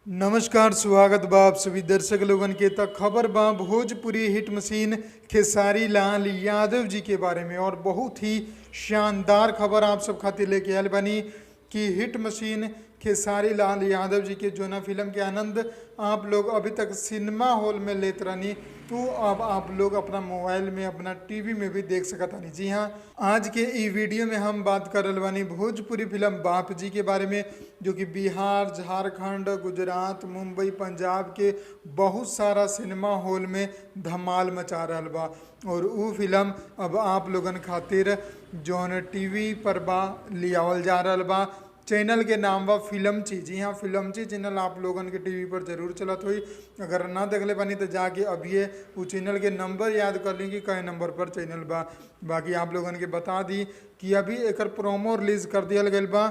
नमस्कार, स्वागत बा आप सभी दर्शक लोगन के। तक खबर बा भोजपुरी हिट मशीन खेसारी लाल यादव जी के बारे में, और बहुत ही शानदार खबर आप सब खातिर लेके आयल बनी कि हिट मशीन खेसारी लाल यादव जी के जो ना फिल्म के आनंद आप लोग अभी तक सिनेमा हॉल में लेते रहनी, तो अब आप लोग अपना मोबाइल में, अपना टीवी में भी देख सकत हनी। जी हाँ, आज के ई वीडियो में हम बात कर रहे बानी भोजपुरी फिल्म बाप जी के बारे में, जो कि बिहार, झारखंड, गुजरात, मुंबई, पंजाब के बहुत सारा सिनेमा हॉल में धमाल मचा रहा बा। और उ फिल्म अब आप लोगन खातिर जौन टीवी पर बा लियावल जा रहा बा। चैनल के नाम बा फिल्मची। जी हाँ, फिल्मची चैनल आप लोगन के टीवी पर जरूर चलत हुई। अगर ना देखले बानी तो जाके अभी वो चैनल के नंबर याद कर ली कि कई नंबर पर चैनल बा। बाकी आप लोगन के बता दी कि अभी एक प्रोमो रिलीज कर दिया गया बा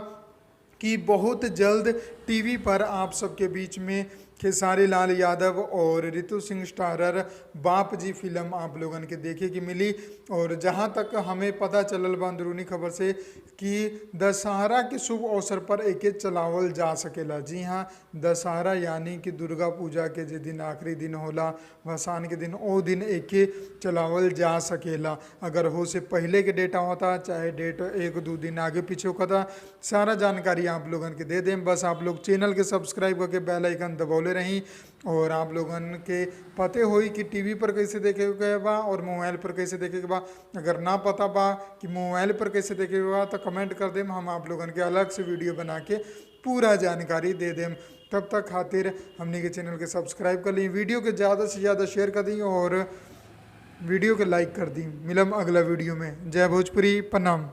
कि बहुत जल्द टीवी पर आप सबके बीच में खेसारी लाल यादव और ऋतु सिंह स्टारर बाप जी फिल्म आप लोगन के देखे की मिली। और जहां तक हमें पता चलल बा अंदरूनी खबर से कि दशहरा के शुभ अवसर पर एके चलावल जा सकेला। जी हाँ, दशहरा यानी कि दुर्गा पूजा के जे दिन आखिरी दिन होला, भसान के दिन, ओ दिन एके चलावल जा सकेला। अगर हो से पहले के डेटा होता, चाहे डेट एक दो दिन आगे पीछे होता, सारा जानकारी आप लोगन के दे दें। बस आप लोग चैनल के सब्सक्राइब करके बेल आइकन दबौले रहीं, और आप लोगन के पते होई कि टीवी पर कैसे देखे के बा और मोबाइल पर कैसे देखे के बा। अगर ना पता बा कि मोबाइल पर कैसे देखे के बा तो कमेंट कर देम, हम आप लोगन के अलग से वीडियो बना के पूरा जानकारी दे देम। तब तक खातिर हमने के चैनल के सब्सक्राइब कर ली, वीडियो के ज़्यादा से ज़्यादा शेयर कर दी और वीडियो के लाइक कर दी। मिलम अगला वीडियो में। जय भोजपुरी, प्रणाम।